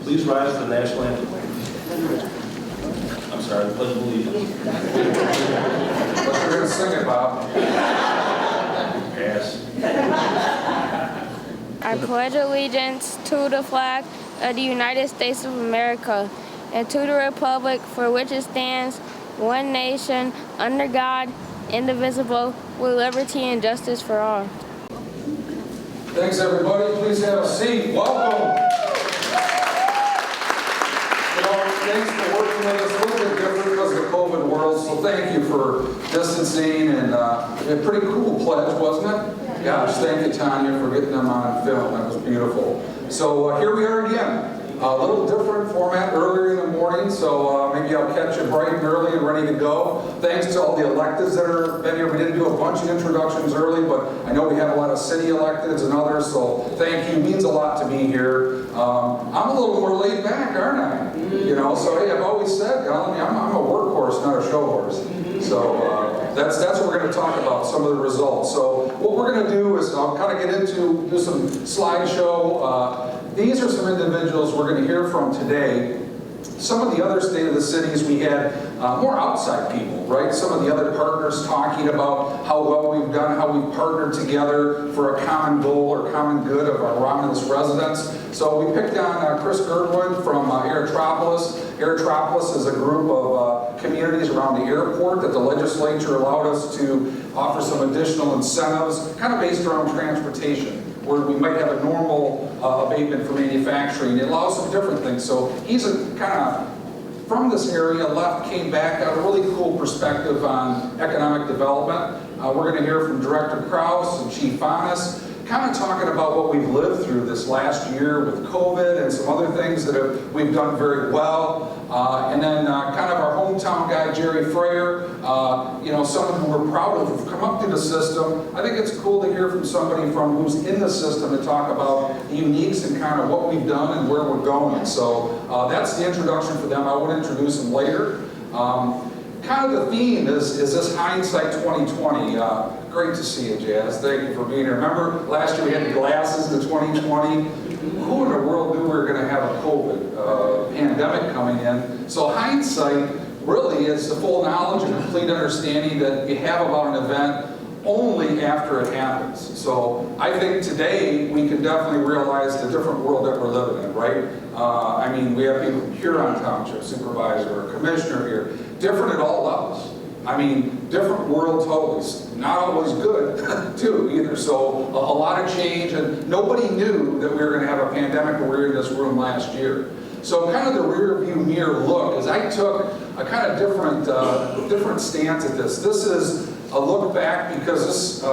Please rise for the national anthem. I'm sorry, the Pledge of Allegiance. But you're going to sing it, Bob. Yes. I pledge allegiance to the flag of the United States of America and to the republic for which it stands, one nation, under God, indivisible, with liberty and justice for all. Thanks, everybody. Please have a seat. Welcome. Thanks for working with us. A little bit different because of the COVID world, so thank you for distancing and a pretty cool pledge, wasn't it? Gosh, thank you, Tanya, for getting them on film. That was beautiful. So here we are again. A little different format earlier in the morning, so maybe I'll catch you bright and early and ready to go. Thanks to all the electeds that have been here. We didn't do a bunch of introductions early, but I know we had a lot of city electeds and others, so thank you. It means a lot to be here. I'm a little more laid back, aren't I? You know, so hey, I've always said, I'm a workhorse, not a show horse. So that's what we're going to talk about, some of the results. So what we're going to do is I'll kind of do some slideshow. These are some individuals we're going to hear from today. Some of the other State of the Cities, we had more outside people, right? Some of the other partners talking about how well we've done, how we've partnered together for a common goal or common good of our Romulus residents. So we picked on Chris Girdwood from Aerotropolis. Aerotropolis is a group of communities around the airport that the legislature allowed us to offer some additional incentives, kind of based around transportation, where we might have a normal abatement for manufacturing. It allows some different things. So he's a kind of from this area, left, came back, got a really cool perspective on economic development. We're going to hear from Director Krause and Chief Fanis, kind of talking about what we've lived through this last year with COVID and some other things that we've done very well. And then kind of our hometown guy, Jerry Freyer, someone who we're proud of who've come up through the system. I think it's cool to hear from somebody who's in the system to talk about the uniques and kind of what we've done and where we're going. So that's the introduction for them. I will introduce them later. Kind of the theme is this hindsight 2020. Great to see you, Jazz. Thank you for being here. Remember last year we had glasses to 2020? Who in the world knew we were going to have a COVID pandemic coming in? So hindsight really is the full knowledge and complete understanding that you have about an event only after it happens. So I think today we can definitely realize the different world that we're living in, right? We have people from Huron Township, supervisor or commissioner here, different at all levels. Different world totally. Not always good, too, either. So a lot of change, and nobody knew that we were going to have a pandemic when we were in this room last year. So kind of the rear view mirror look is I took a kind of different stance at this. This is a look back because this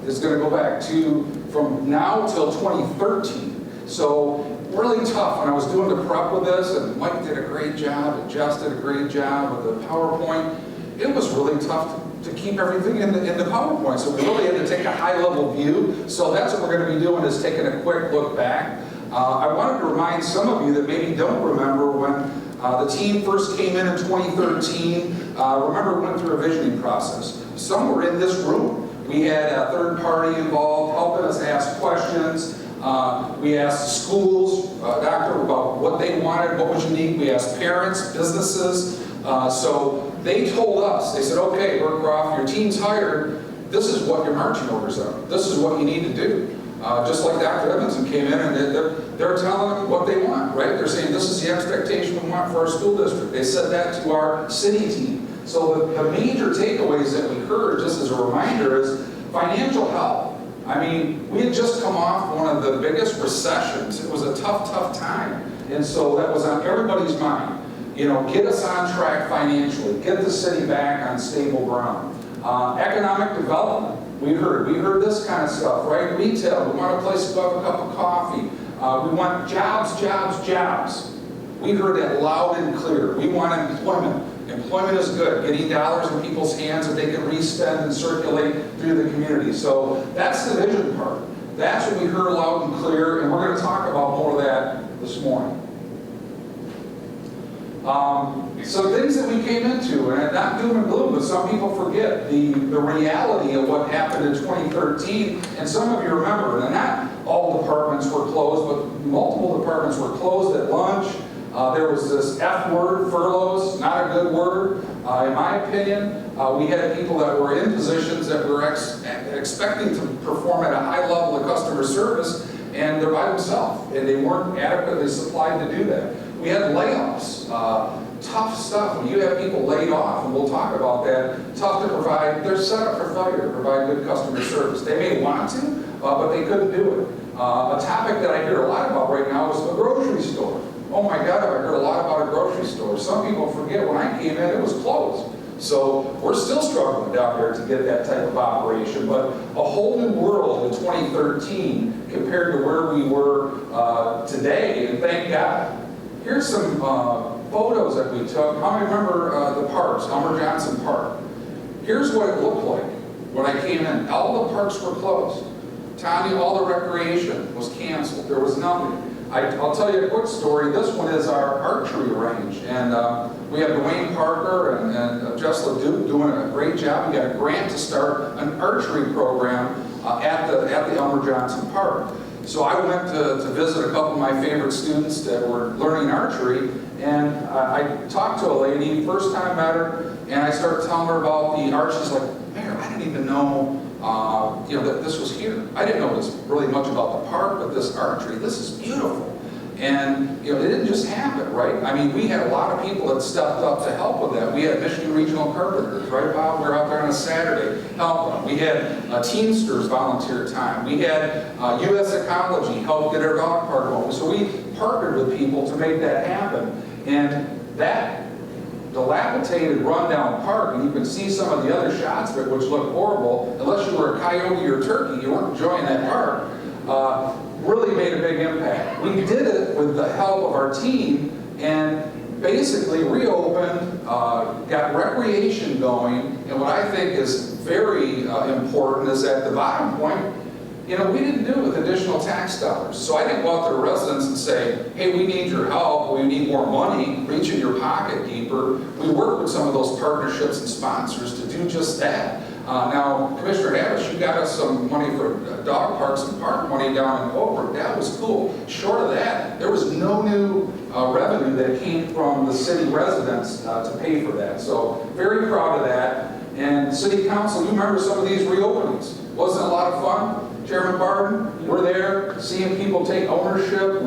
is going to go back to from now till 2013. So really tough when I was doing the prep with this, and Mike did a great job, and Jess did a great job with the PowerPoint. It was really tough to keep everything in the PowerPoint, so we really had to take a high-level view. So that's what we're going to be doing, is taking a quick look back. I wanted to remind some of you that maybe don't remember when the team first came in 2013. Remember, we went through a visioning process. Some were in this room. We had a third party involved helping us ask questions. We asked schools, doctor, about what they wanted, what was unique. We asked parents, businesses. So they told us, they said, okay, Burcroff, your team's hired. This is what your marching orders are. This is what you need to do. Just like Dr. Edmondson came in and they're telling them what they want, right? They're saying this is the expectation we want for our school district. They said that to our city team. So the major takeaways that we heard, just as a reminder, is financial help. We had just come off one of the biggest recessions. It was a tough time. And so that was on everybody's mind. Get us on track financially, get the city back on stable ground. Economic development, we heard this kind of stuff, right? Retail, we want a place to go have a cup of coffee. We want jobs. We heard that loud and clear. We want employment. Employment is good, getting dollars in people's hands that they can re-spend and circulate through the community. So that's the vision part. That's what we heard loud and clear, and we're going to talk about more of that this morning. So things that we came into, and not doom and gloom, but some people forget the reality of what happened in 2013, and some of you remember, and not all departments were closed, but multiple departments were closed at lunch. There was this F word, furloughs, not a good word. In my opinion, we had people that were in positions that were expecting to perform at a high level of customer service, and they're by themselves, and they weren't adequately supplied to do that. We had layoffs, tough stuff. When you have people laid off, and we'll talk about that, tough to provide, they're set up for failure to provide good customer service. They may want to, but they couldn't do it. A topic that I hear a lot about right now is a grocery store. Oh my God, I've heard a lot about a grocery store. Some people forget when I came in, it was closed. So we're still struggling down here to get that type of operation, but a whole new world in 2013 compared to where we were today, and thank God. Here's some photos that we took. How many remember the parks, Elmer Johnson Park? Here's what it looked like when I came in. All the parks were closed. Tanya, all the recreation was canceled. There was nothing. I'll tell you a quick story. This one is our archery range, and we have Dwayne Parker and Jess LeDuc doing a great job. We got a grant to start an archery program at the Elmer Johnson Park. So I went to visit a couple of my favorite students that were learning archery, and I talked to a lady, first time met her, and I started telling her about the archery. She's like, Mayor, I didn't even know that this was here. I didn't know really much about the park, but this archery, this is beautiful. And it didn't just happen, right? I mean, we had a lot of people that stepped up to help with that. We had Michigan Regional Carpenters, right, Bob? We were out there on a Saturday helping. We had Teamsters volunteer time. We had U.S. Ecology help get our dog park going. So we partnered with people to make that happen. And that dilapidated, rundown park, and you can see some of the other shots of it, which look horrible. Unless you were a coyote or turkey, you weren't enjoying that park. Really made a big impact. We did it with the help of our team, and basically reopened, got recreation going, and what I think is very important is at the bottom point, we didn't do it with additional tax dollars. So I didn't go out to the residents and say, hey, we need your help, we need more money, reach in your pocket deeper. We work with some of those partnerships and sponsors to do just that. Now, Commissioner Harris, you got us some money for dog parks and park money down in Oakbrook. That was cool. Short of that, there was no new revenue that came from the city residents to pay for that. So very proud of that. And City Council, you remember some of these reopenings. Wasn't it a lot of fun? Chairman Barton, we're there seeing people take ownership.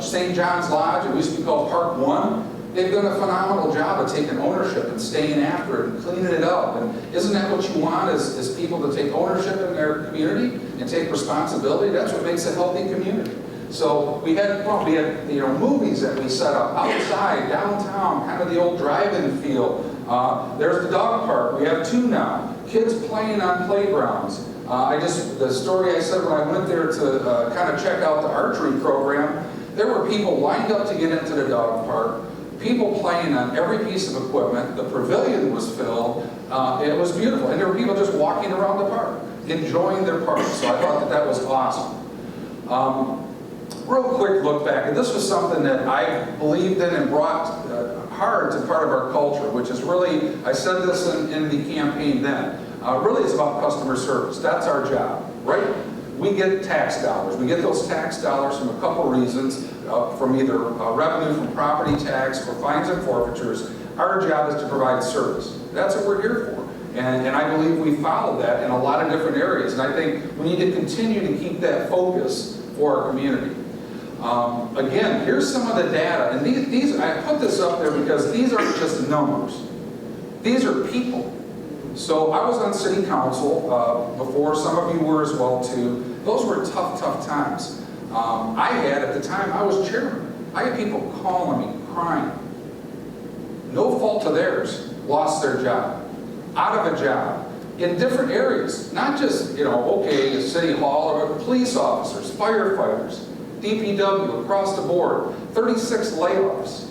St. John's Lodge, it used to be called Park One. They've done a phenomenal job of taking ownership and staying after it and cleaning it up. And isn't that what you want, is people to take ownership in their community and take responsibility? That's what makes a healthy community. So we had movies that we set up outside, downtown, kind of the old drive-in feel. There's the dog park. We have two now. Kids playing on playgrounds. The story I said when I went there to kind of check out the archery program, there were people lined up to get into the dog park. People playing on every piece of equipment. The pavilion was filled. It was beautiful. And there were people just walking around the park, enjoying their park. So I thought that was awesome. Real quick look back. And this was something that I believed in and brought hard to part of our culture, which is really, I said this in the campaign then, really it's about customer service. That's our job, right? We get tax dollars. We get those tax dollars from a couple reasons, from either revenue from property tax or fines and forfeitures. Our job is to provide service. That's what we're here for. And I believe we followed that in a lot of different areas. And I think we need to continue to keep that focus for our community. Again, here's some of the data. And these I put this up there because these aren't just numbers. These are people. So I was on city council before, some of you were as well too. Those were tough, tough times. I had, at the time, I was chairman. I had people calling me, crying. No fault of theirs, lost their job, out of a job, in different areas. Not just, okay, City Hall, or police officers, firefighters, DPW, across the board, 36 layoffs.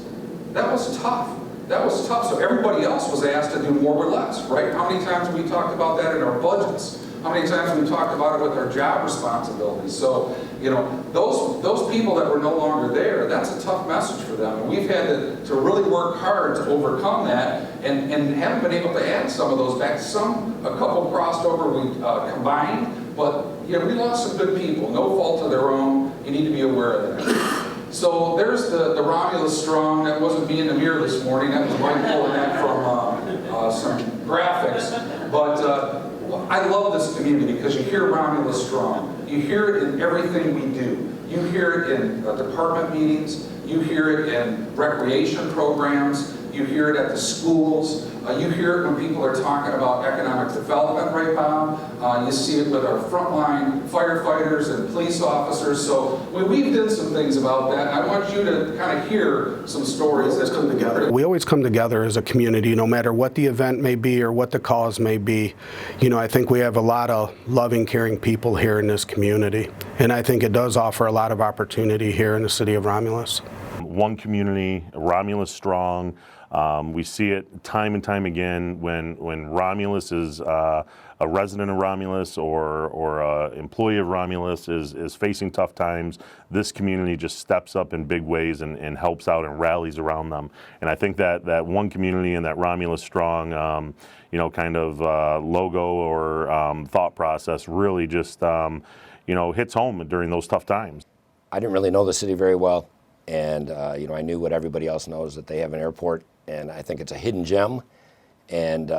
That was tough. That was tough. So everybody else was asked to do more with less, right? How many times have we talked about that in our budgets? How many times we talked about it with our job responsibilities? So, you know, those people that were no longer there, that's a tough message for them. And we've had to really work hard to overcome that, and haven't been able to add some of those back. A couple crossed over, we combined, but yeah, we lost some good people, no fault of their own. You need to be aware of that. So there's the Romulus Strong. That wasn't me in the mirror this morning. That was Mike pulling that from some graphics. But I love this community because you hear Romulus Strong. You hear it in everything we do. You hear it in department meetings. You hear it in recreation programs. You hear it at the schools. You hear it when people are talking about economic development right now. You see it with our frontline firefighters and police officers. So we've done some things about that. I want you to kind of hear some stories that come together. We always come together as a community, no matter what the event may be or what the cause may be. You know, I think we have a lot of loving, caring people here in this community. And I think it does offer a lot of opportunity here in the city of Romulus. One community, Romulus Strong. We see it time and time again when Romulus is a resident of Romulus or an employee of Romulus is facing tough times. This community just steps up in big ways and helps out and rallies around them. And I think that one community and that Romulus Strong, you know, kind of logo or thought process really just you know, hits home during those tough times. I didn't really know the city very well, and you know, I knew what everybody else knows, that they have an airport. And I think it's a hidden gem, and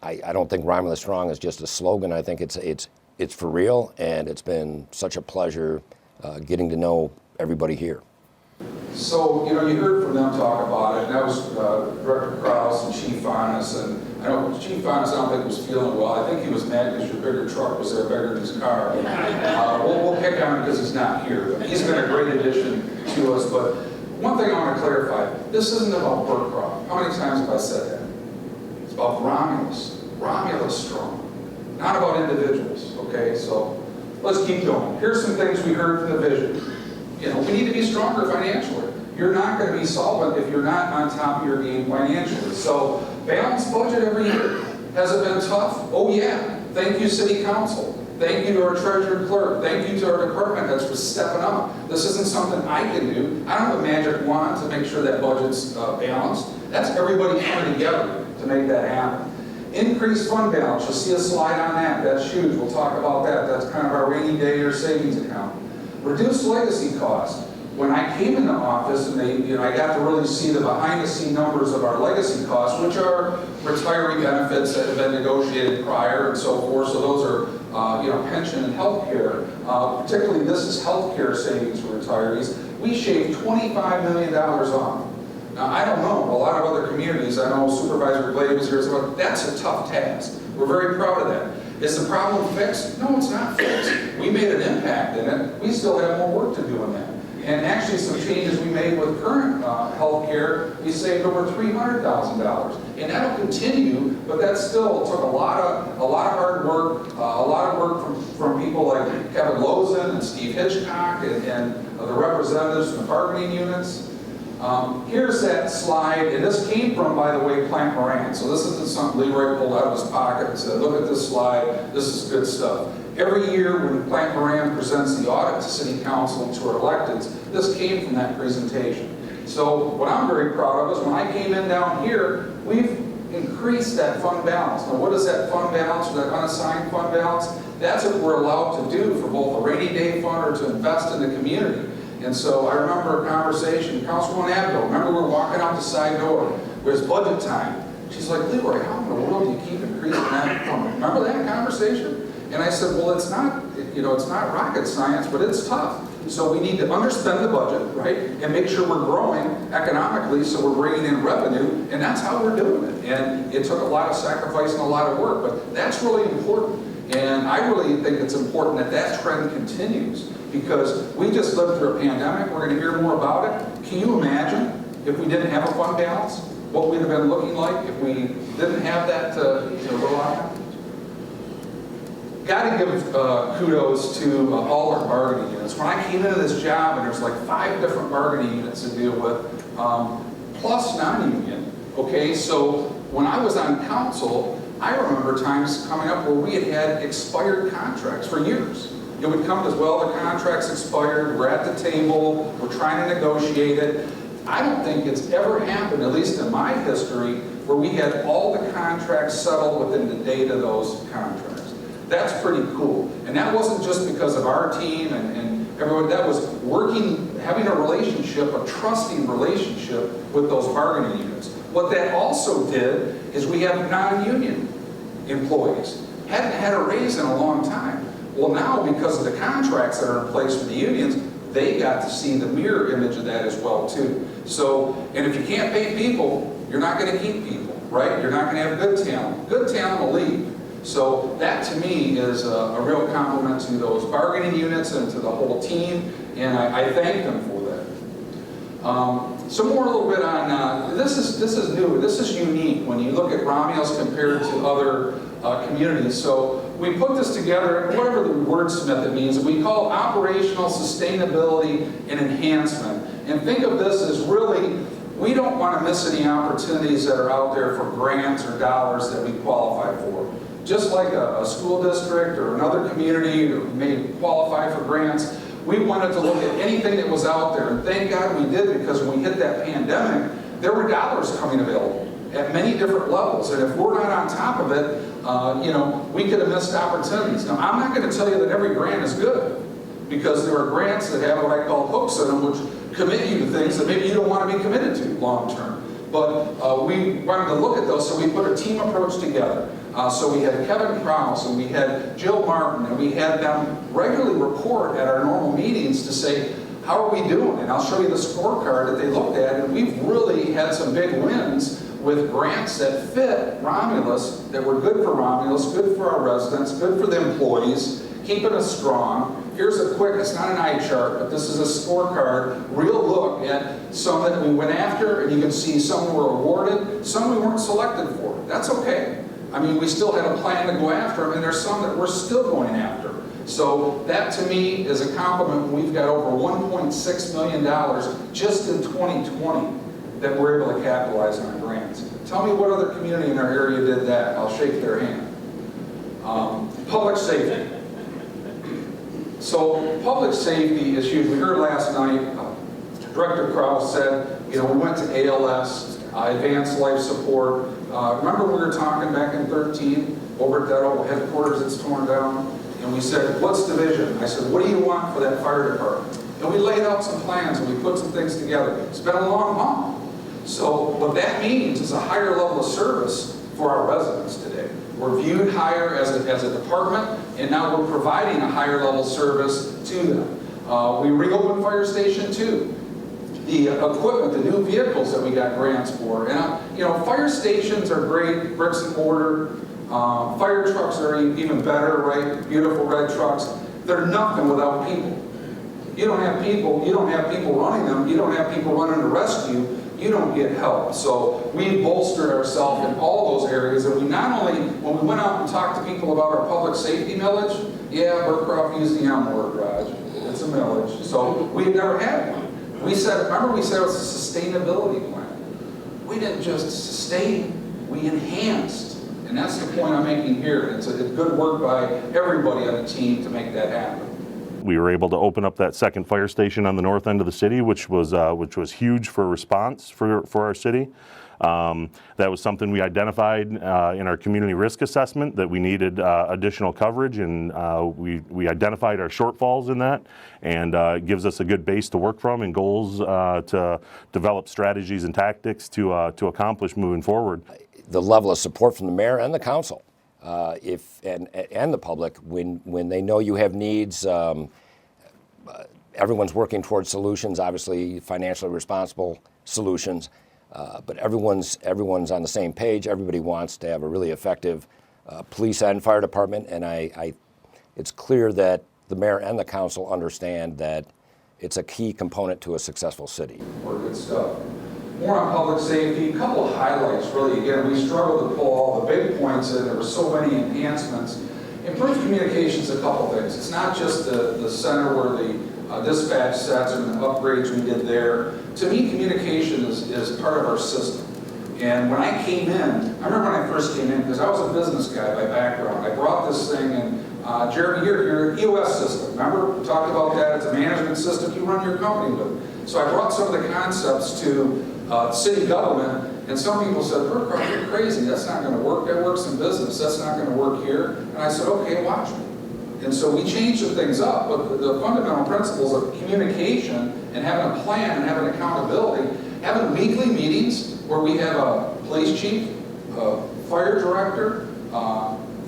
I don't think Romulus Strong is just a slogan. I think it's for real, and it's been such a pleasure getting to know everybody here. So, you know, you heard from them talk about it, and that was Director Krause and Chief Honest, and I know Chief Honest, I don't think was feeling well. I think he was mad because your bigger truck was there bigger than his car. We'll pick on him because he's not here, but he's been a great addition to us. But one thing I want to clarify, this isn't about Burcroff. How many times have I said that? It's about Romulus Strong, not about individuals, okay? So let's keep going. Here's some things we heard from the vision. You know, we need to be stronger financially. You're not going to be solvent if you're not on top of your game financially. So balanced budget every year. Has it been tough? Oh yeah. Thank you, City Council. Thank you to our treasurer clerk. Thank you to our department heads for stepping up. This isn't something I can do. I don't have a magic wand to make sure that budget's balanced. That's everybody coming together to make that happen. Increased fund balance. You'll see a slide on that. That's huge. We'll talk about that. That's kind of our rainy day or savings account. Reduced legacy costs. When I came into office, and I got to really see the behind-the-scene numbers of our legacy costs, which are retiree benefits that have been negotiated prior and so forth. So those are, pension and health care. Particularly, this is health care savings for retirees. We shaved $25 million off. Now, I don't know, a lot of other communities, I know Supervisor Glade was here, so that's a tough task. We're very proud of that. Is the problem fixed? No, it's not fixed. We made an impact in it. We still have more work to do in that. And actually, some changes we made with current health care, we saved over $300,000. And that'll continue, but that still took a lot of hard work, a lot of work from people like Kevin Lozen and Steve Hitchcock and the representatives from the bargaining units. Here's that slide, and this came from, by the way, Plant Moran. So this isn't something LeRoy pulled out of his pocket and said, look at this slide, this is good stuff. Every year when Plant Moran presents the audit to City Council and to our electeds, this came from that presentation. So what I'm very proud of is when I came in down here, we've increased that fund balance. Now what is that fund balance, or that unassigned fund balance? That's what we're allowed to do for both a rainy day fund or to invest in the community. And so I remember a conversation, Councilwoman Abdo, remember we're walking out the side door, where's budget time? She's like, LeRoy, how in the world do you keep increasing that fund? Remember that conversation? And I said, well, it's not, it's not rocket science, but it's tough. So we need to underspend the budget, right, and make sure we're growing economically so we're bringing in revenue, and that's how we're doing it. And it took a lot of sacrifice and a lot of work, but that's really important. And I really think it's important that that trend continues, because we just lived through a pandemic. We're going to hear more about it. Can you imagine if we didn't have a fund balance, what we'd have been looking like if we didn't have that to rely on? Got to give kudos to all our bargaining units. When I came into this job, and there's like 5 different bargaining units to deal with, plus non-union. Okay, so when I was on council, I remember times coming up where we had expired contracts for years. It would come as, well, the contract's expired, we're at the table, we're trying to negotiate it. I don't think it's ever happened, at least in my history, where we had all the contracts settled within the date of those contracts. That's pretty cool. And that wasn't just because of our team and everyone, that was working, having a relationship, a trusting relationship with those bargaining units. What that also did is we have non-union employees. Hadn't had a raise in a long time. Well, now, because of the contracts that are in place for the unions, they got to see the mirror image of that as well, too. So, and if you can't pay people, you're not going to keep people, right? You're not going to have good talent. Good talent will leave. So that, to me, is a real compliment to those bargaining units and to the whole team, and I thank them for that. Some more a little bit on, this is new, this is unique when you look at Romulus compared to other communities. So we put this together, whatever the wordsmith it means, we call operational sustainability and enhancement. And think of this as really, we don't want to miss any opportunities that are out there for grants or dollars that we qualify for. Just like a school district or another community or may qualify for grants, we wanted to look at anything that was out there. And thank God we did, because when we hit that pandemic, there were dollars coming available at many different levels. And if we're not on top of it, you know, we could have missed opportunities. Now, I'm not going to tell you that every grant is good, because there are grants that have what I call hooks in them, which commit you to things that maybe you don't want to be committed to long term. But we wanted to look at those, so we put a team approach together. So we had Kevin Krause and we had Jill Martin, and we had them regularly report at our normal meetings to say, how are we doing? And I'll show you the scorecard that they looked at, and we've really had some big wins with grants that fit Romulus, that were good for Romulus, good for our residents, good for the employees, keeping us strong. Here's a quick, it's not an eye chart, but this is a scorecard, real look at some that we went after, and you can see some were awarded, some we weren't selected for. That's okay. I mean, we still had a plan to go after them, and there's some that we're still going after. So that, to me, is a compliment. We've got over $1.6 million just in 2020 that we're able to capitalize on grants. Tell me what other community in our area did that. I'll shake their hand. Public safety. So public safety is huge. We heard last night, Director Krause said, you know, we went to ALS, Advanced Life Support. Remember we were talking back in 13 over at that old headquarters that's torn down? And we said, what's the vision? I said, what do you want for that fire department? And we laid out some plans and we put some things together. It's been a long haul. So what that means is a higher level of service for our residents today. We're viewed higher as a department, and now we're providing a higher level service to them. We reopened Fire Station 2. The equipment, the new vehicles that we got grants for. And you know, fire stations are great, bricks and mortar. Fire trucks are even better, right? Beautiful red trucks. They're nothing without people. You don't have people, you don't have people running them, you don't have people running to rescue, you don't get help. So we bolstered ourselves in all those areas, and we not only, when we went out and talked to people about our public safety millage, yeah, Burcroff used the M word, Raj. It's a millage. So we had never had one. We said, remember we said it was a sustainability plan. We didn't just sustain, we enhanced. And that's the point I'm making here. It's good work by everybody on the team to make that happen. We were able to open up that second fire station on the north end of the city, which was huge for response for our city. That was something we identified in our community risk assessment, that we needed additional coverage, and we identified our shortfalls in that, and it gives us a good base to work from and goals to develop strategies and tactics to accomplish moving forward. The level of support from the mayor and the council, and the public, when they know you have needs. Everyone's working towards solutions, obviously financially responsible solutions, but everyone's on the same page. Everybody wants to have a really effective police and fire department, and it's clear that the mayor and the council understand that it's a key component to a successful city. More good stuff. More on public safety, a couple of highlights really. Again, we struggled to pull all the big points in. There were so many enhancements. Improved communications, a couple things. It's not just the center where the dispatch sets and the upgrades we did there. To me, communication is part of our system. And when I came in, I remember when I first came in, because I was a business guy by background. I brought this thing in, Jeremy, your EOS system, remember? We talked about that. It's a management system you run your company with. So I brought some of the concepts to city government, and some people said, Burcroff, you're crazy. That's not going to work. That works in business. That's not going to work here. And I said, okay, watch me. And so we changed some things up, but the fundamental principles of communication and having a plan and having accountability, having weekly meetings where we have a police chief, a fire director,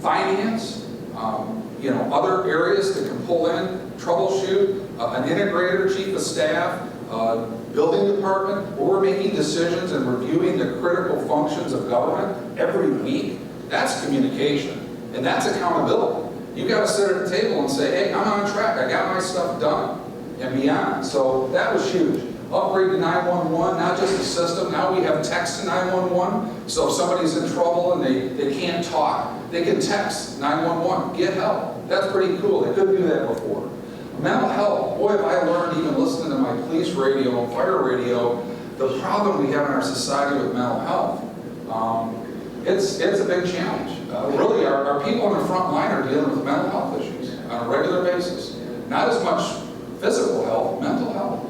finance, other areas that can pull in, troubleshoot, an integrator, chief of staff, building department, where we're making decisions and reviewing the critical functions of government every week. That's communication, and that's accountability. You got to sit at the table and say, hey, I'm on track. I got my stuff done and beyond. So that was huge. Upgrade to 911, not just the system. Now we have text to 911. So if somebody's in trouble and they can't talk, they can text 911, get help. That's pretty cool. They couldn't do that before. Mental health, boy, have I learned even listening to my police radio and fire radio, the problem we have in our society with mental health. It's a big challenge. Really, our people on the front line are dealing with mental health issues on a regular basis. Not as much physical health, mental health.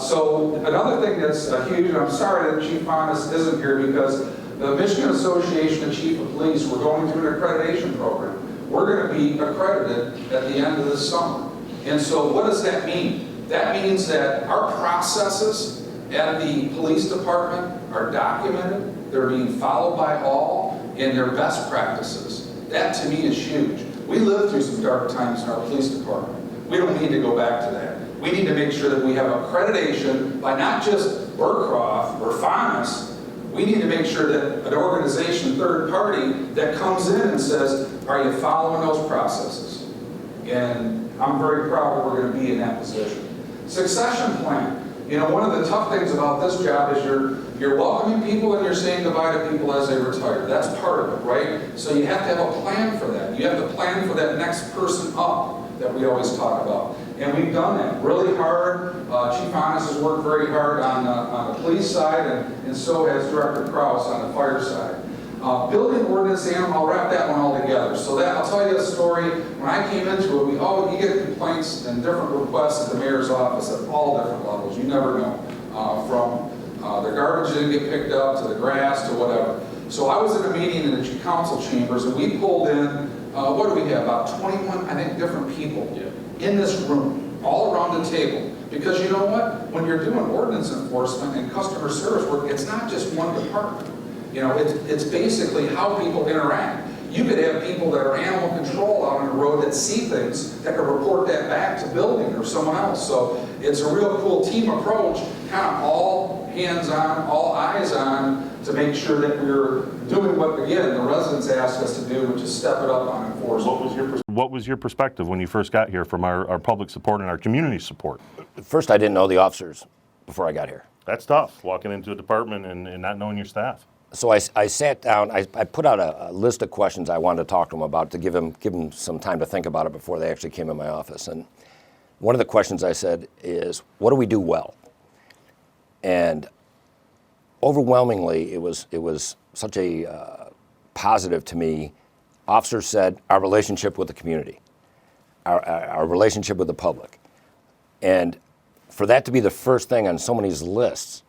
So another thing that's huge, and I'm sorry that Chief Honest isn't here, because the Michigan Association of Chief of Police, we're going through an accreditation program. We're going to be accredited at the end of this summer. And so what does that mean? That means that our processes at the police department are documented, they're being followed by all, and they're best practices. That to me is huge. We lived through some dark times in our police department. We don't need to go back to that. We need to make sure that we have accreditation by not just Burcroff or FONUS. We need to make sure that an organization, third party, that comes in and says, are you following those processes? And I'm very proud that we're going to be in that position. Succession plan. One of the tough things about this job is you're welcoming people and you're saying goodbye to people as they retire. That's part of it, right? So you have to have a plan for that. You have to plan for that next person up that we always talk about. And we've done that really hard. Chief Honest has worked very hard on the police side, and so has Director Krause on the fire side. Building ordinance, and I'll wrap that one all together. So that I'll tell you a story. When I came into it, you get complaints and different requests at the mayor's office at all different levels. You never know, from the garbage didn't get picked up to the grass to whatever. So I was in a meeting in the council chambers, and we pulled in what do we have? About 21, I think, different people in this room, all around the table. Because you know what? When you're doing ordinance enforcement and customer service work, it's not just one department. It's basically how people interact. You could have people that are animal control out on the road that see things that can report that back to building or someone else. So it's a real cool team approach, kind of all hands on, all eyes on, to make sure that we're doing what, again, the residents asked us to do, which is step it up on enforcement. What was your perspective when you first got here from our public support and our community support? First, I didn't know the officers before I got here. That's tough, walking into a department and not knowing your staff. So I sat down, I put out a list of questions I wanted to talk to them about to give them some time to think about it before they actually came in my office. And one of the questions I said is, what do we do well? And overwhelmingly, it was such a positive to me. Officers said our relationship with the community, our relationship with the public. And for that to be the first thing on so many lists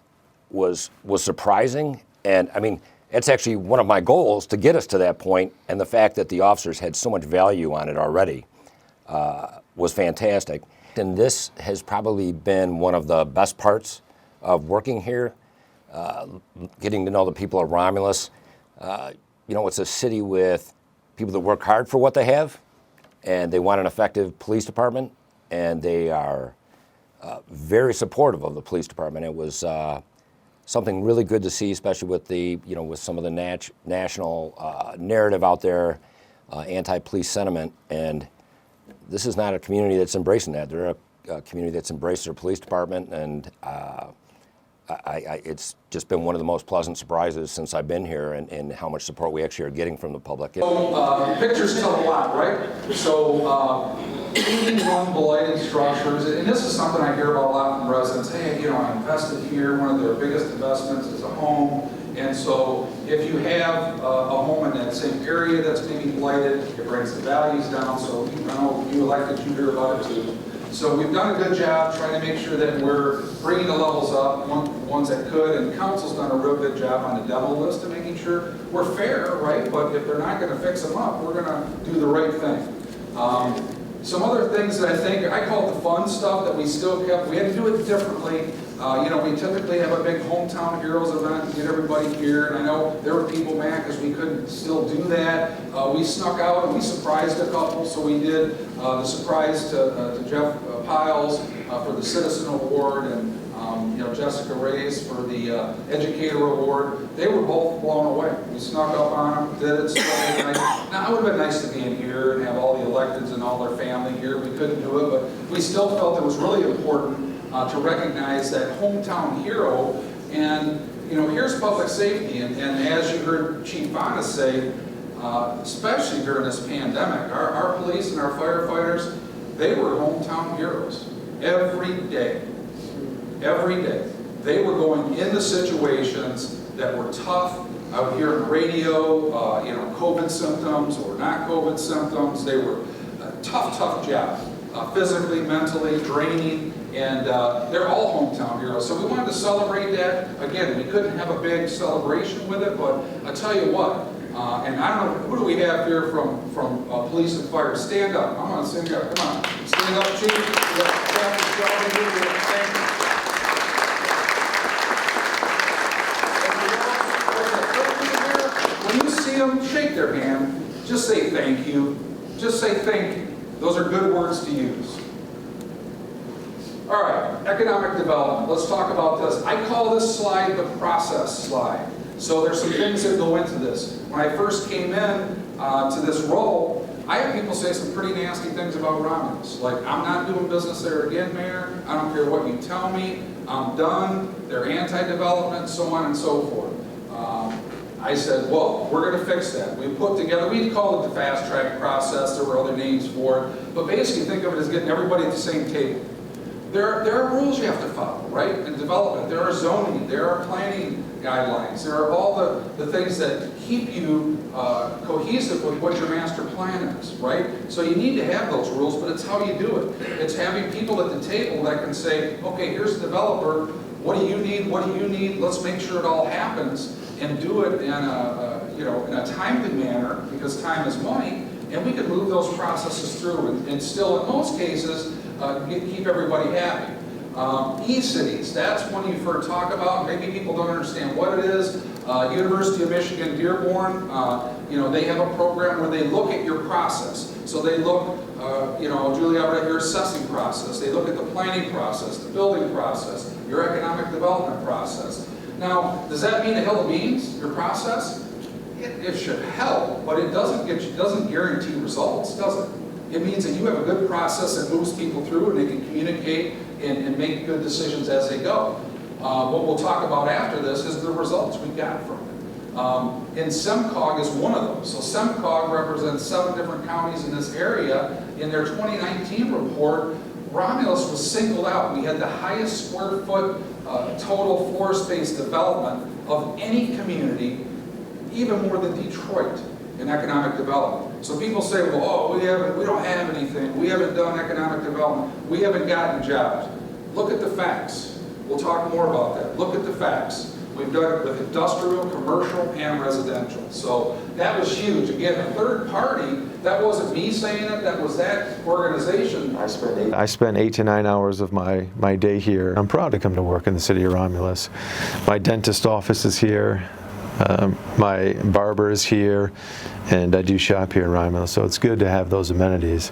was surprising. And I mean, it's actually one of my goals to get us to that point, and the fact that the officers had so much value on it already was fantastic. And this has probably been one of the best parts of working here, getting to know the people of Romulus. It's a city with people that work hard for what they have, and they want an effective police department, and they are very supportive of the police department. It was something really good to see, especially with with some of the national narrative out there, anti-police sentiment. And this is not a community that's embracing that. They're a community that's embraced their police department, and it's just been one of the most pleasant surprises since I've been here, and how much support we actually are getting from the public. So pictures tell a lot, right? So one blighted structures, and this is something I hear about a lot from residents. Hey, I invested here. One of their biggest investments is a home, And so if you have a home in that same area that's maybe blighted, it brings the values down. So I know you elected, you hear about it too. So we've done a good job trying to make sure that we're bringing the levels up, ones that could, and council's done a real good job on the demo list of making sure we're fair, right? But if they're not going to fix them up, we're going to do the right thing. Some other things that I think, I call it the fun stuff that we still kept, we had to do it differently. We typically have a big hometown heroes event to get everybody here, and I know there were people mad because we couldn't still do that. We snuck out and we surprised a couple, so we did the surprise to Jeff Piles for the Citizen Award, and Jessica Reyes for the Educator Award. They were both blown away. We snuck up on them, did it. So nice. Now, it would have been nice to be in here and have all the electeds and all their family here. We couldn't do it, but we still felt it was really important to recognize that hometown hero. And here's public safety, and as you heard Chief Vana say, especially during this pandemic, our police and our firefighters, they were hometown heroes every day. Every day. They were going into situations that were tough. I would hear on the radio, COVID symptoms or not COVID symptoms. They were a tough job, physically, mentally, draining, and they're all hometown heroes. So we wanted to celebrate that. Again, we couldn't have a big celebration with it, but I tell you what, and I don't know, who do we have here from police and fire? Stand up. I'm going to stand up. Come on. Stand up, Chief. When you see them, shake their hand. Just say thank you. Just say thank you. Those are good words to use. All right, economic development. Let's talk about this. I call this slide the process slide. So there's some things that go into this. When I first came in to this role, I had people say some pretty nasty things about Romulus. Like, I'm not doing business there again, Mayor. I don't care what you tell me. I'm done. They're anti-development, so on and so forth. I said, well, we're going to fix that. We put together, we called it the fast track process. There were other names for it. But basically, think of it as getting everybody at the same table. There are rules you have to follow, right? In development, there are zoning, there are planning guidelines, there are all the things that keep you cohesive with what your master plan is, right? So you need to have those rules, but it's how you do it. It's having people at the table that can say, okay, here's the developer, what do you need, what do you need, let's make sure it all happens, and do it in a timely manner, because time is money, and we can move those processes through, and still, in most cases, keep everybody happy. E-cities, that's one you've heard talk about. Maybe people don't understand what it is. University of Michigan Dearborn, they have a program where they look at your process. So they look, Julia, at your assessing process. They look at the planning process, the building process, your economic development process. Now, does that mean a hill of beans, your process? It should help, but it doesn't guarantee results, does it? It means that you have a good process that moves people through and they can communicate and make good decisions as they go. What we'll talk about after this is the results we got from it. And SEMCOG is one of those. So SEMCOG represents 7 different counties in this area. In their 2019 report, Romulus was singled out. We had the highest square foot total floor space development of any community, even more than Detroit, in economic development. So people say, well, we don't have anything. We haven't done economic development. We haven't gotten jobs. Look at the facts. We'll talk more about that. Look at the facts. We've done it with industrial, commercial, and residential. So that was huge. Again, a third party, that wasn't me saying it, that was that organization. I spend 8 to 9 hours of my day here. I'm proud to come to work in the city of Romulus. My dentist office is here. My barber is here, and I do shop here in Romulus, so it's good to have those amenities.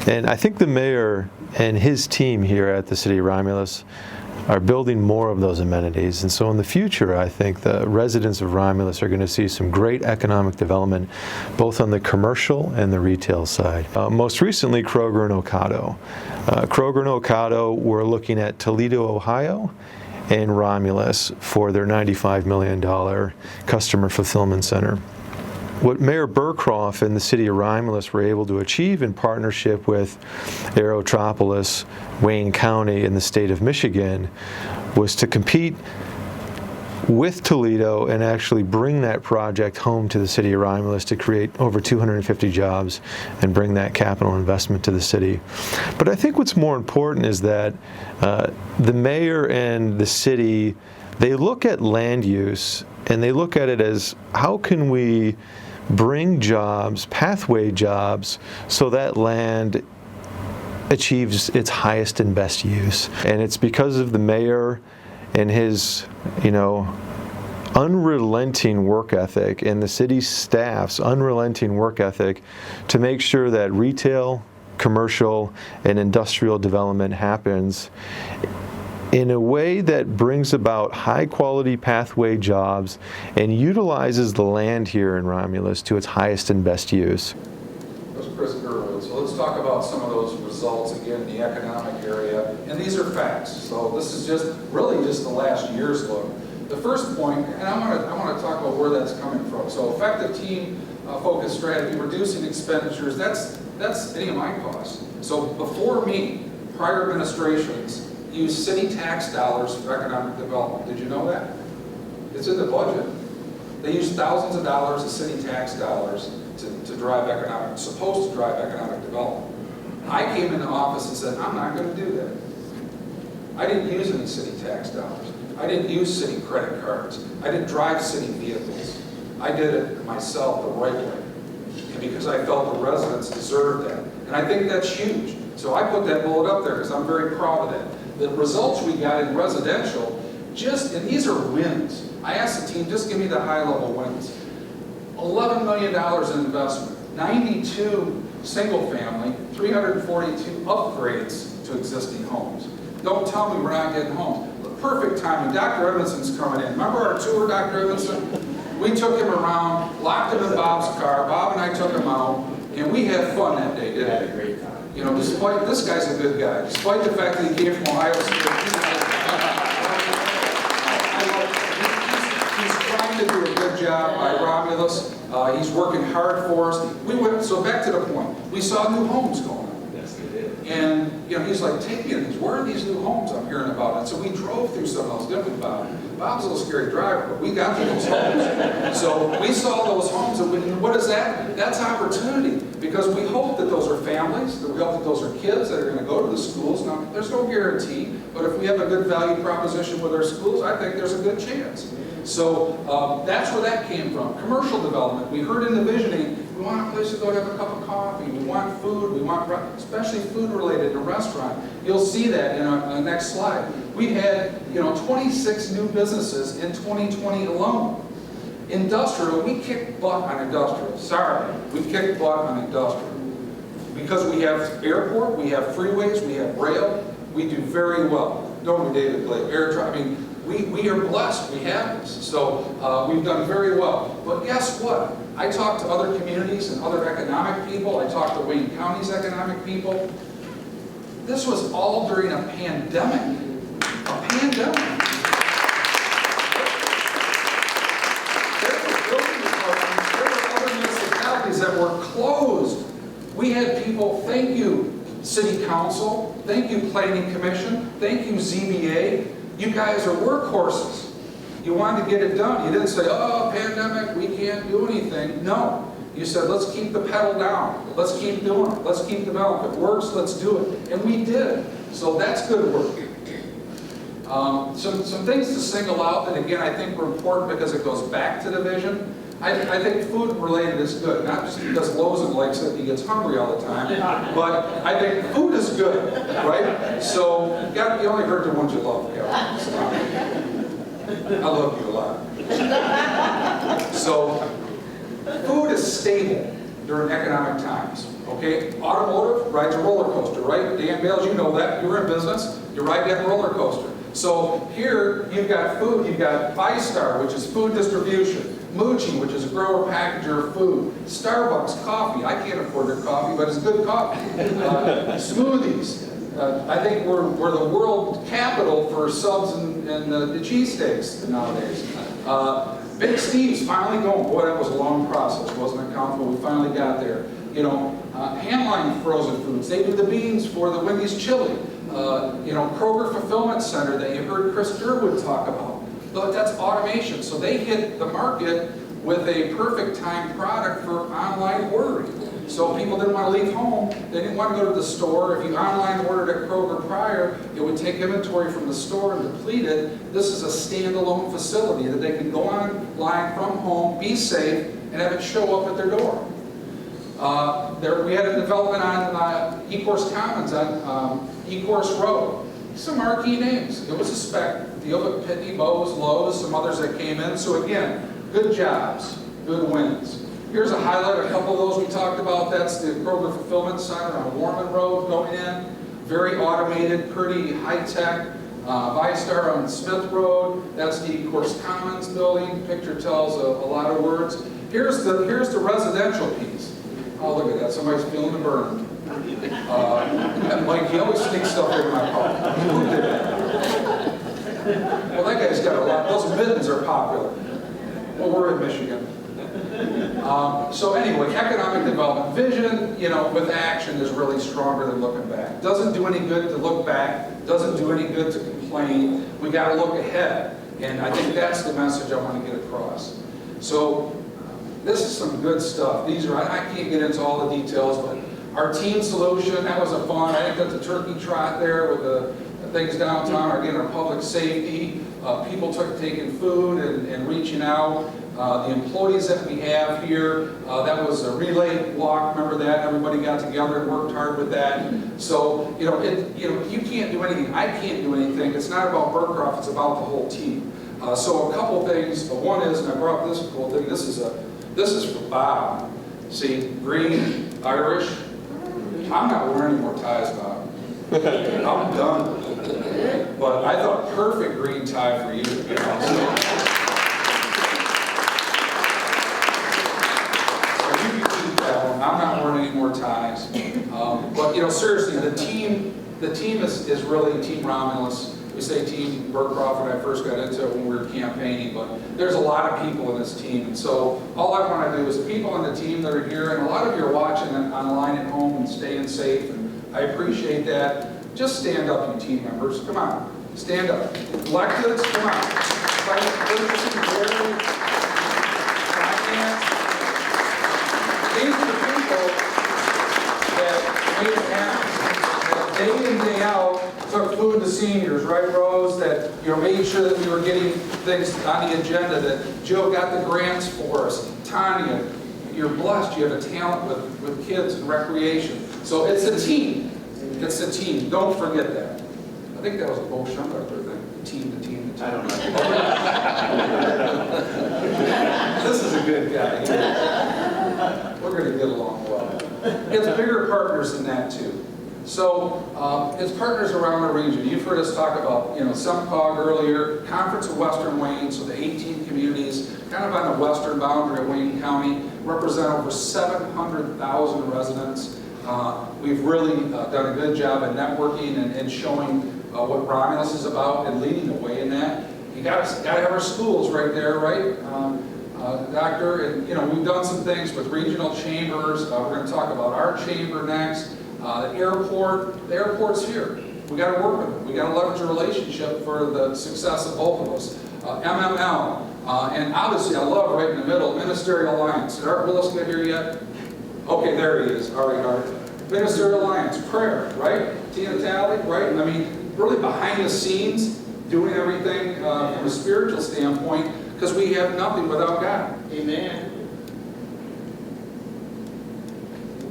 And I think the mayor and his team here at the city of Romulus are building more of those amenities, and so in the future I think the residents of Romulus are going to see some great economic development both on the commercial and the retail side. Most recently, Kroger and Ocado. Kroger and Ocado were looking at Toledo, Ohio, and Romulus for their $95 million customer fulfillment center. What Mayor Burcroff and the city of Romulus were able to achieve in partnership with Aerotropolis, Wayne County, and the state of Michigan was to compete with Toledo and actually bring that project home to the city of Romulus to create over 250 jobs and bring that capital investment to the city. But I think what's more important is that the mayor and the city, they look at land use and they look at it as, how can we bring jobs, pathway jobs, so that land achieves its highest and best use. And it's because of the mayor and his, unrelenting work ethic and the city staff's unrelenting work ethic to make sure that retail, commercial, and industrial development happens in a way that brings about high-quality pathway jobs and utilizes the land here in Romulus to its highest and best use. That was Chris Gerwood. So let's talk about some of those results again in the economic area. And these are facts. So this is really just the last year's look. The first point, and I want to talk about where that's coming from. So effective team focused strategy, reducing expenditures, that's any of my costs. So before me, prior administrations used city tax dollars for economic development. Did you know that? It's in the budget. They used thousands of dollars of city tax dollars to drive supposed to drive economic development. I came into office and said, I'm not going to do that. I didn't use any city tax dollars. I didn't use city credit cards. I didn't drive city vehicles. I did it myself the right way. And because I felt the residents deserved that. And I think that's huge. So I put that bullet up there because I'm very proud of that. The results we got in residential, and these are wins. I asked the team, just give me the high-level wins. $11 million in investment, 92 single-family, 342 upgrades to existing homes. Don't tell me we're not getting homes. The perfect timing. Dr. Edmondson's coming in. Remember our tour, Dr. Edmondson? We took him around, locked him in Bob's car. Bob and I took him out, and we had fun that day, didn't we? Had a great time. Despite, this guy's a good guy. Despite the fact that he came from Ohio State, he's trying to do a good job by Romulus. He's working hard for us. So back to the point. We saw new homes going on. Yes, they did. And he's like, take me to these. Where are these new homes I'm hearing about? And so we drove through some of those, didn't we, Bob? Bob's a little scary driver, but we got to those homes. So we saw those homes, and what is that? That's opportunity, because we hope that those are families, that we hope that those are kids that are going to go to the schools. Now, there's no guarantee, but if we have a good value proposition with our schools, I think there's a good chance. So that's where that came from. Commercial development. We heard in the visioning, we want a place to go to have a cup of coffee. We want food. We want, especially food related in a restaurant. You'll see that in our next slide. We had 26 new businesses in 2020 alone. Industrial, we kicked butt on industrial. Sorry, we kicked butt on industrial. Because we have airport, we have freeways, we have rail, we do very well. Don't we, David Blake? Air traffic. We are blessed, we have this. So we've done very well. But guess what? I talked to other communities and other economic people. I talked to Wayne County's economic people. This was all during a pandemic. A pandemic. There were building departments, there were other municipalities that were closed. We had people, thank you, City Council, thank you, Planning Commission, thank you, ZBA. You guys are workhorses. You wanted to get it done. You didn't say, oh, pandemic, we can't do anything. No. You said, let's keep the pedal down. Let's keep doing it. Let's keep developing. If it works, let's do it. And we did. So that's good work. Some things to single out that, again, I think were important because it goes back to the vision. I think food related is good, not just because Lozen likes it, he gets hungry all the time, but I think food is good, right? So you only hurt the ones you love, Kevin. I love you a lot. So food is stable during economic times, okay? Automotive rides a roller coaster, right? Dan Bales, you know that. You're in business, you ride that roller coaster. So here you've got food, you've got 5-Star, which is food distribution. Muji, which is a grower packager of food. Starbucks, coffee. I can't afford their coffee, but it's good coffee. Smoothies. I think we're the world capital for subs and the cheesesteaks nowadays. Big Steve's finally going. Boy, that was a long process, wasn't it, Council? We finally got there. Handline frozen foods. They do the beans for the Wendy's chili. Kroger Fulfillment Center that you heard Chris Gerwood talk about. But that's automation. So they hit the market with a perfect time product for online ordering. So people didn't want to leave home, they didn't want to go to the store. If you online ordered at Kroger prior, it would take inventory from the store and deplete it. This is a standalone facility that they can go online from home, be safe, and have it show up at their door. We had a development on Ecorse Commons on Ecorse Road. Some marquee names. It was a spec deal with Pitney Bowes, Lowe's, some others that came in. So again, good jobs, good wins. Here's a highlight, a couple of those we talked about. That's the Kroger Fulfillment Center on Warman Road going in. Very automated, pretty high-tech. ViStar on Smith Road. That's the Ecorse Commons building. Picture tells a lot of words. Here's the residential piece. Oh, look at that. Somebody's feeling the burn. And Mike, he always sneaks stuff in my pocket. Who did that? Well, that guy's got a lot. Those mittens are popular. Well, we're in Michigan. So anyway, economic development. Vision, with action is really stronger than looking back. Doesn't do any good to look back. Doesn't do any good to complain. We got to look ahead. And I think that's the message I want to get across. So this is some good stuff. I can't get into all the details, but our team solution, that was a fun. I think that the turkey trot there with the things downtown are getting our public safety. People taking food and reaching out. The employees that we have here, that was a relay walk. Remember that? Everybody got together and worked hard with that. So you can't do anything. I can't do anything. It's not about Burcroff. It's about the whole team. So a couple things. One is, and I brought up this cool thing. This is for Bob. See, green, Irish. I'm not wearing any more ties, Bob. I'm done. But I thought perfect green tie for you. I'm not wearing any more ties. But seriously, the team is really Team Romulus. We say Team Burcroff when I first got into it when we were campaigning, but there's a lot of people in this team. And so all I want to do is people on the team that are here, and a lot of you are watching online at home and staying safe, and I appreciate that. Just stand up, you team members. Come on, stand up. Electeds, come on. Purchasing, dairy, finance. These are the people that made it happen. That day in, day out, took food to seniors, right, Rose? That made sure that we were getting things on the agenda, that Joe got the grants for us. Tanya, you're blessed. You have a talent with kids and recreation. So it's a team. It's a team. Don't forget that. I think that was a Bo Schumpeter thing. The team. I don't know. This is a good guy. We're going to get along well. It's bigger partners than that, too. So it's partners around the region. You've heard us talk about, SEMCOG earlier, Conference of Western Wayne, so the 18 communities, kind of on the western boundary of Wayne County, represent over 700,000 residents. We've really done a good job at networking and showing what Romulus is about and leading the way in that. You got to have our schools right there, right? Doctor, and we've done some things with regional chambers. We're going to talk about our chamber next. The airport's here. We got to work with them. We got to leverage a relationship for the success of both of us. MML, and obviously I love right in the middle, Ministerial Alliance. Did Art Willis get here yet? Okay, there he is. All right, Art. Ministerial Alliance, prayer, right? Tina Talley, right? I mean, really behind the scenes, doing everything from a spiritual standpoint, because we have nothing without God. Amen.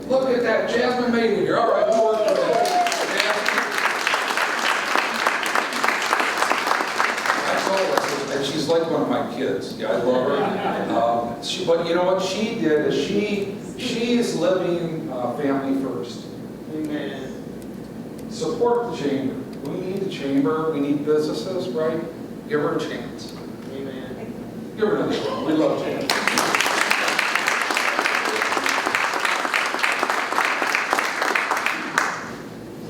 Look at that, Jasmine Maiden here. All right, we'll work with that. And she's like one of my kids. Yeah, I love her. But you know what she did is she's living family first. Amen. Support the chamber. We need the chamber. We need businesses, right? Give her a chance. Amen. Give her another one. We love you.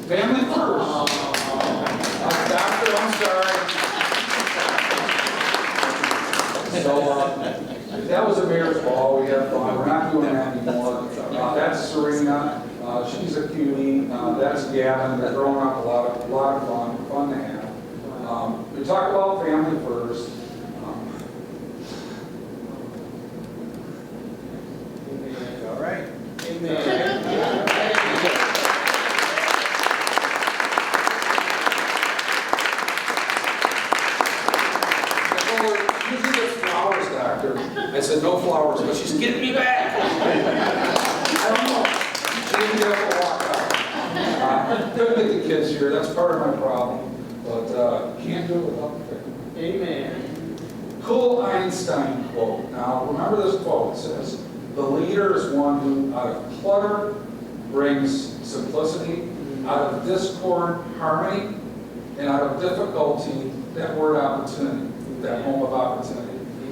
Family first. Doctor, I'm sorry. So that was a mayor's ball. We had fun. We're not doing that anymore. That's Serena. She's a cutie. That's Gavin. They're throwing up a lot of fun to have. We talk about family first. Couldn't get the kids here, that's part of my problem, but can't do it without the family. Amen. Cool Einstein quote. Now, remember this quote. It says, "The leader is one who, out of clutter, brings simplicity, out of discord, harmony, and out of difficulty, that word opportunity, that home of opportunity."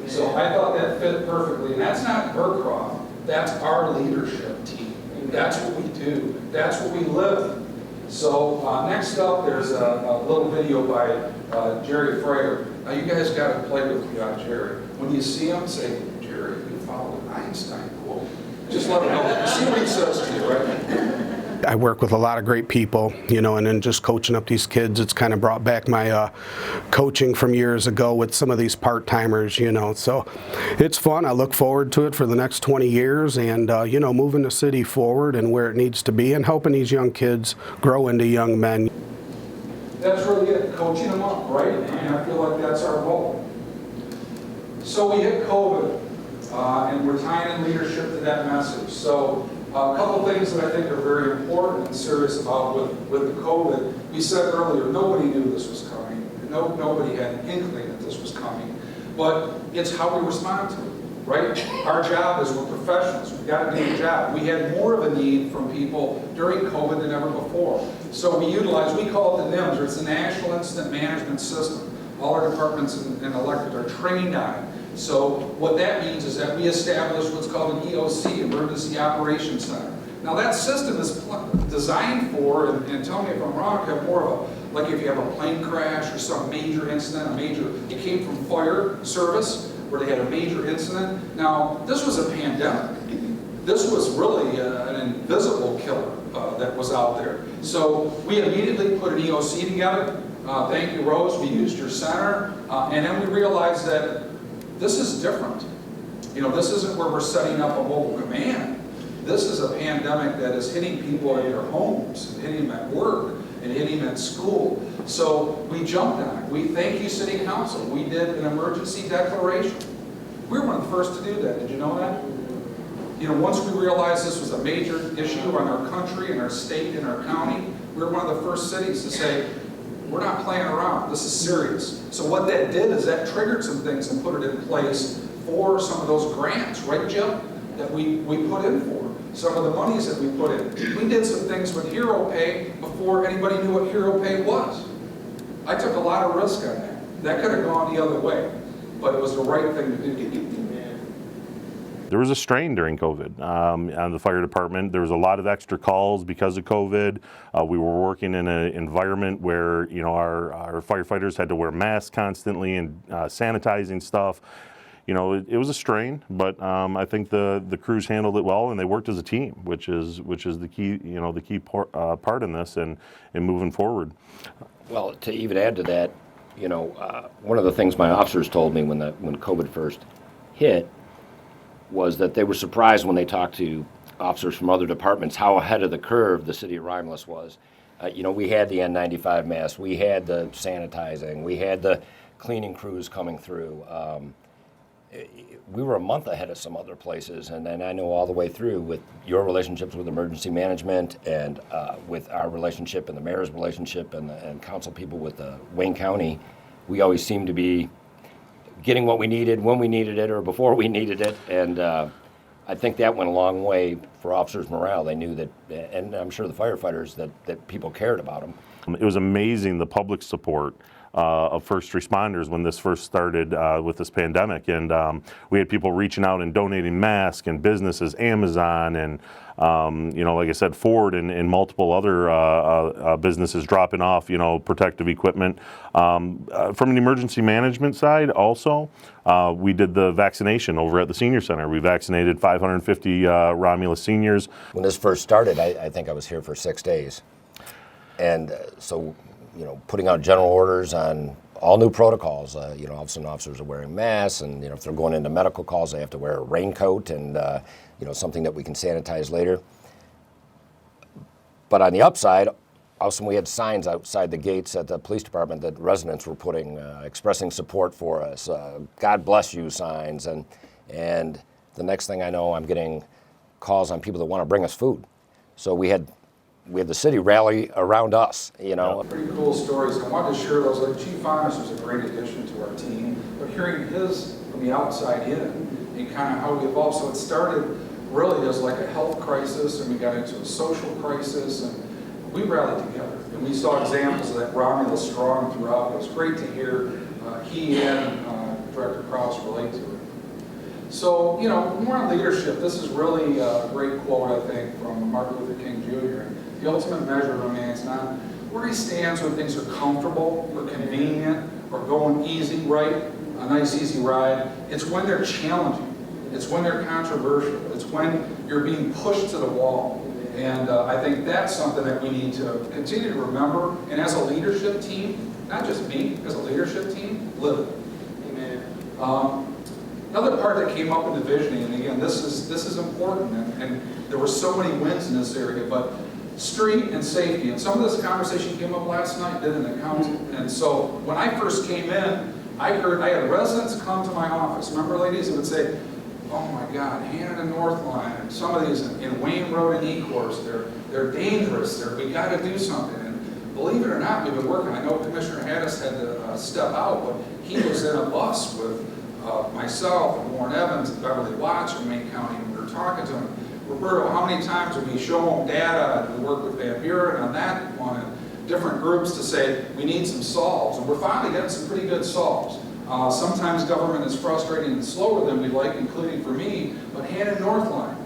So I thought that fit perfectly. And that's not Burcroff. That's our leadership team. That's what we do. That's what we live. So next up, there's a little video by Jerry Frayer. Now you guys got to play with Jerry. When you see him, say, "Jerry, you followed an Einstein quote." Just let him know. See what he says to you, right? I work with a lot of great people, you know, and then just coaching up these kids, it's kind of brought back my coaching from years ago with some of these part-timers, you know. So it's fun. I look forward to it for the next 20 years and, you know, moving the city forward and where it needs to be and helping these young kids grow into young men. That's really it, coaching them up, right? And I feel like that's our goal. So we hit COVID, and we're tying in leadership to that message. So a couple things that I think are very important and serious about with the COVID. We said earlier, nobody knew this was coming. Nobody had an inkling that this was coming. But it's how we respond to it, right? Our job is we're professionals. We've got to do the job. We had more of a need from people during COVID than ever before. So we call it the NIMS, or it's the National Incident Management System. All our departments and elected are trained on it. So what that means is that we establish what's called an EOC, Emergency Operations Center. Now that system is designed for, and tell me if I'm wrong, to have more of a, like if you have a plane crash or some major incident, it came from fire service, where they had a major incident. Now, this was a pandemic. This was really an invisible killer that was out there. So we immediately put an EOC together. Thank you, Rose. We used your center. And then we realized that this is different. You know, this isn't where we're setting up a mobile command. This is a pandemic that is hitting people in their homes, and hitting them at work, and hitting them at school. So we jumped on it. We thank you, City Council. We did an emergency declaration. We were one of the first to do that. Did you know that? You know, once we realized this was a major issue on our country, in our state, in our county, we were one of the first cities to say, we're not playing around. This is serious. So what that did is that triggered some things and put it in place for some of those grants, right, Jim, that we put in for. Some of the monies that we put in. We did some things with Hero Pay before anybody knew what Hero Pay was. I took a lot of risk on that. That could have gone the other way, but it was the right thing to do. There was a strain during COVID on the fire department. There was a lot of extra calls because of COVID. We were working in an environment where, you know, our firefighters had to wear masks constantly and sanitizing stuff. You know, it was a strain, but I think the crews handled it well, and they worked as a team, which is the key, you know, the key part in this and moving forward. Well, to even add to that, you know, one of the things my officers told me when COVID first hit was that they were surprised when they talked to officers from other departments how ahead of the curve the city of Romulus was. You know, we had the N95 masks, we had the sanitizing, we had the cleaning crews coming through. We were a month ahead of some other places, and then I know all the way through with your relationships with emergency management and with our relationship and the mayor's relationship and council people with Wayne County, we always seem to be getting what we needed when we needed it or before we needed it, and I think that went a long way for officers' morale. They knew that, and I'm sure the firefighters, that people cared about them. It was amazing, the public support of first responders when this first started with this pandemic, and we had people reaching out and donating masks, and businesses, Amazon, and you know, like I said, Ford and multiple other businesses dropping off, you know, protective equipment. From an emergency management side, also, we did the vaccination over at the senior center. We vaccinated 550 Romulus seniors. When this first started, I think I was here for 6 days, and so, you know, putting out general orders on all new protocols. You know, all of a sudden officers are wearing masks, and, you know, if they're going into medical calls, they have to wear a raincoat and, you know, something that we can sanitize later. But on the upside, all of a sudden we had signs outside the gates at the police department that residents were putting, expressing support for us, God bless you signs, and the next thing I know, I'm getting calls on people that want to bring us food. So we had we have the city rally around us, you know. Pretty cool stories. I wanted to share those. Like Chief Honest was a great addition to our team, but hearing his from the outside in and kind of how we evolved. So it started really as like a health crisis, and we got into a social crisis, and we rallied together. And we saw examples of that Romulus strong throughout. It was great to hear he and Director Krause relate to it. So, you know, more on leadership. This is really a great quote, I think, from Martin Luther King Jr. The ultimate measure of a man's not where he stands when things are comfortable or convenient or going easy, right? A nice, easy ride. It's when they're challenging. It's when they're controversial. It's when you're being pushed to the wall. And I think that's something that we need to continue to remember. And as a leadership team, not just me, as a leadership team, live it. Amen. Another part that came up in the visioning, and again, this is important, and there were so many wins in this area, but street and safety, and some of this conversation came up last night, didn't it, Council? And so when I first came in, I had residents come to my office. Remember, ladies, that would say, "Oh my God, Hannah and Northline, and some of these in Wayne Road and Ecorse, they're dangerous. We got to do something." And believe it or not, we've been working. I know Commissioner Haddis had to step out, but he was in a bus with myself and Warren Evans and Beverly Watts from Maine County, and we were talking to him. Roberto, how many times did we show him data, and we worked with Van Buren on that one, and different groups to say we need some solves, and we're finally getting some pretty good solves. Sometimes government is frustrating and slower than we'd like, including for me, but Hannah Northline,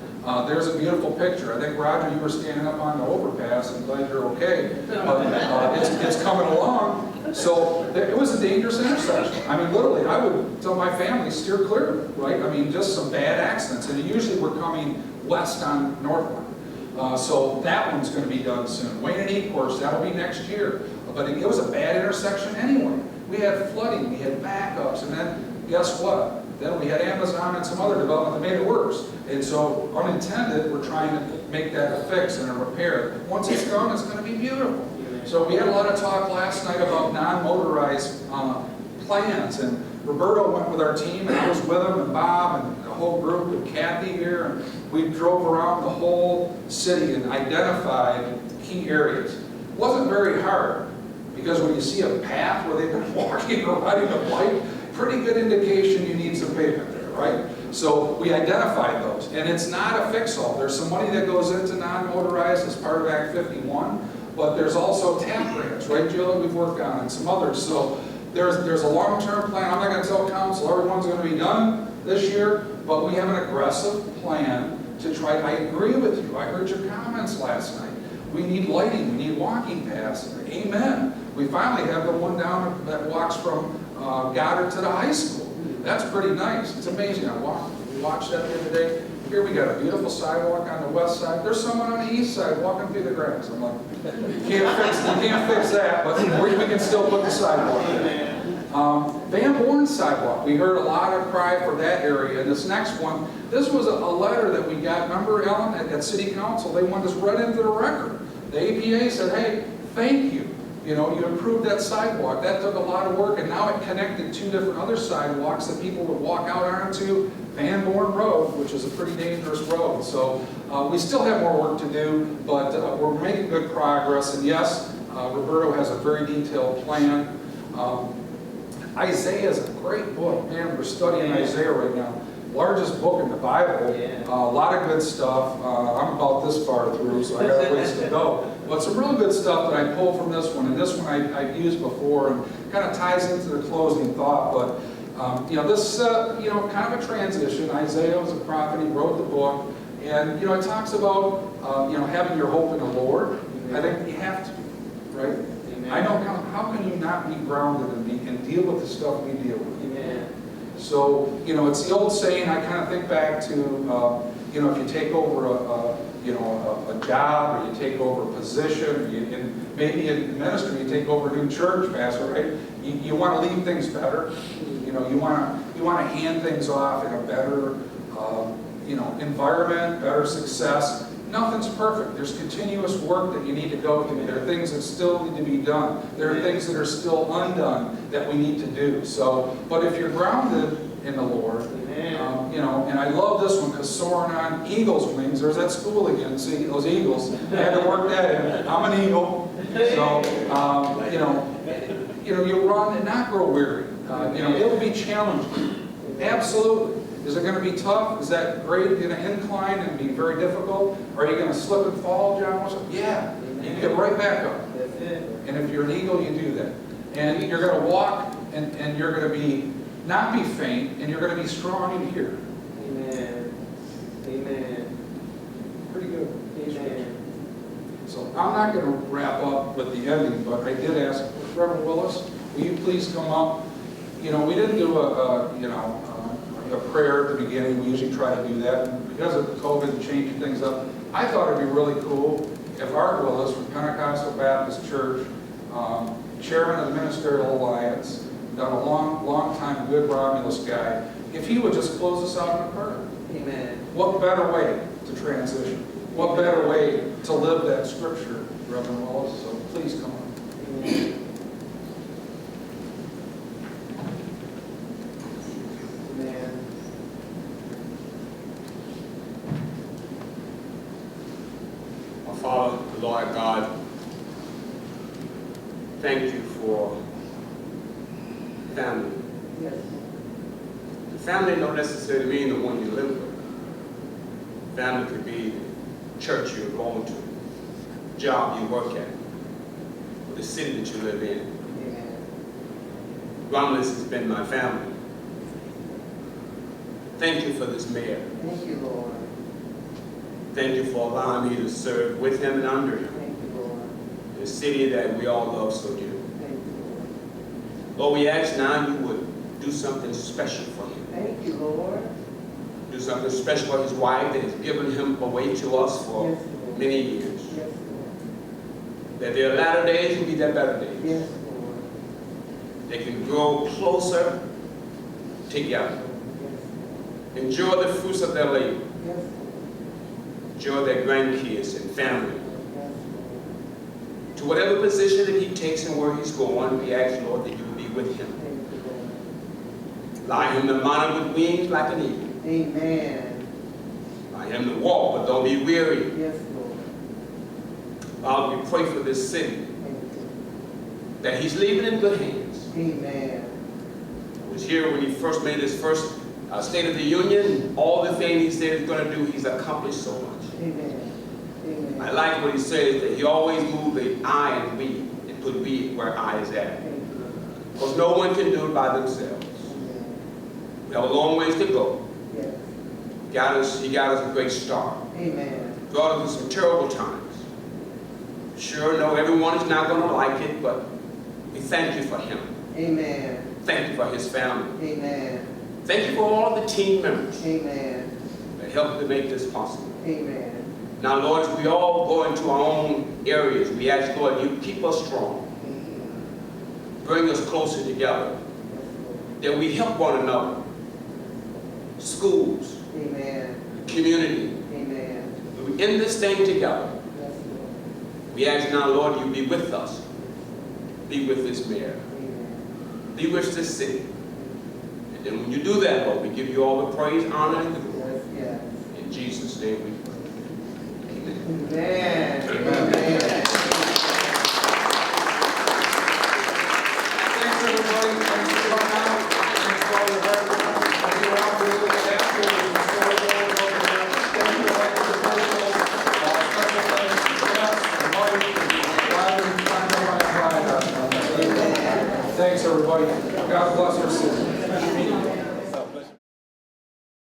there's a beautiful picture. I think, Roger, you were standing up on the overpass, and glad you're okay, but it's coming along. So it was a dangerous intersection. I mean, literally, I would tell my family, steer clear of it, right? I mean, just some bad accidents, and usually we're coming west on Northline. So that one's going to be done soon. Wayne and Ecorse, that'll be next year. But it was a bad intersection anyway. We had flooding, we had backups, and then guess what? Then we had Amazon and some other development that made it worse. And so, unintended, we're trying to make that a fix and a repair. Once it's done, it's going to be beautiful. So we had a lot of talk last night about non-motorized plans, and Roberto went with our team, and I was with him, and Bob, and the whole group, and Kathy here, and we drove around the whole city and identified key areas. It wasn't very hard, because when you see a path where they've been walking or riding a bike, pretty good indication you need some pavement there, right? So we identified those, and it's not a fix-all. There's some money that goes into non-motorized as part of Act 51, but there's also TAP grants, right, Jill, that we've worked on, and some others. So there's a long-term plan. I'm not going to tell council everyone's going to be done this year, but we have an aggressive plan to try. I agree with you. I heard your comments last night. We need lighting. We need walking paths. Amen. We finally have the one down that walks from Goddard to the high school. That's pretty nice. It's amazing. We watched that the other day. Here we got a beautiful sidewalk on the west side. There's someone on the east side walking through the grass. I'm like, you can't fix that, but we can still put the sidewalk in. Van Born sidewalk. We heard a lot of cry for that area. And this next one, this was a letter that we got. Remember, Ellen, at City Council, they wanted us read into the record. The APA said, hey, thank you. You know, you improved that sidewalk. That took a lot of work, and now it connected two different other sidewalks that people would walk out onto Van Born Road, which is a pretty dangerous road. So we still have more work to do, but we're making good progress. And yes, Roberto has a very detailed plan. Isaiah is a great book. Man, we're studying Isaiah right now. Largest book in the Bible. A lot of good stuff. I'm about this far through, so I got a ways to go. But some really good stuff that I pulled from this one, and this one I've used before, and kind of ties into the closing thought. But you know, this you know, kind of a transition. Isaiah was a prophet. He wrote the book, and you know, it talks about you know, having your hope in the Lord. I think you have to, right? Amen. I know how can you not be grounded and deal with the stuff we deal with? Amen. So, you know, it's the old saying. I kind of think back to, you know, if you take over a job, or you take over a position, and maybe in ministry you take over a new church, pastor, right? You want to leave things better. You know, you want to hand things off in a better, you know, environment, better success. Nothing's perfect. There's continuous work that you need to go through. There are things that still need to be done. There are things that are still undone that we need to do. So, but if you're grounded in the Lord, You know, and I love this one because soaring on eagle's wings, there's that school again, see, those eagles. I had to work that in. I'm an eagle. So, you run and not grow weary. It'll be challenging. Absolutely. Is it going to be tough? Is that grade going to incline and be very difficult? Are you going to slip and fall, John? Yeah. You get right back up. And if you're an eagle, you do that. And you're going to walk and you're going to not be faint, and you're going to be strong in here. Amen. Amen. Pretty good. Amen. So I'm not going to wrap up with the ending, but I did ask Reverend Willis, will you please come up? We didn't do a prayer at the beginning. We usually try to do that. And because of COVID and changing things up, I thought it'd be really cool if Art Willis from Pentecostal Baptist Church, chairman of the Ministerial Alliance, done a long time, good Romulus guy, if he would just close us out in a prayer. Amen. What better way to transition? What better way to live that scripture, Reverend Willis? So please come on. Amen. Amen. Our Father, the Lord God, thank you for family. Yes. The family don't necessarily mean the one you live with. Family could be the church you're going to, the job you work at, or the city that you live in. Amen. Romulus has been my family. Thank you for this mayor. Thank you, Lord. Thank you for allowing me to serve with him and under him Thank you, Lord. in a city that we all love so dearly. Thank you, Lord. Lord, we ask now you would do something special for him. Thank you, Lord. Do something special for his wife that has given him away to us for Yes, Lord. many years. Yes, Lord. That their latter days will be their better days. Yes, Lord. They can grow closer together. Yes, Enjoy the fruits of their labor. yes, Enjoy their grandkids and family. yes, To whatever position that he takes and where he's going, we ask, Lord, that you will be with him. thank you, Lord. Allow him to mount with wings like an eagle. Amen. Allow him to walk, but don't be weary. Yes, Lord. Father, we pray for this city, Thank you. that he's leaving in good hands. Amen. I was here when he first made his first State of the Union. All the things he said he's going to do, he's accomplished so much. Amen. Amen. I like what he says, that he always moved the I and we, and put we where I is at. Thank you, Lord. Because no one can do it by themselves. Amen. We have a long ways to go. Yes. He got us a great start. Amen. Brought us through some terrible times. Sure, no, everyone is not going to like it, but we thank you for him. Amen. Thank you for his family. Amen. Thank you for all the team members Amen. that helped to make this possible. Amen. Now, Lord, as we all go into our own areas, we ask, Lord, you keep us strong. Bring us closer together. That we help one another. Schools, Amen. community. Amen. We end this thing together. Yes, Lord. We ask now, Lord, you be with us. Be with this mayor. Amen. Be with this city. And then when you do that, Lord, we give you all the praise, honor, and the glory. Yes, yes. In Jesus' name we pray. Amen. Amen. Amen. Amen. Thanks, everybody. Thanks for coming out. Thanks for all your hard work. I do want to do this after we start going over there. Thank you, like the officials. Special thanks to Jess and Mike and Robin and John and Brian. Thanks, everybody. God bless our city.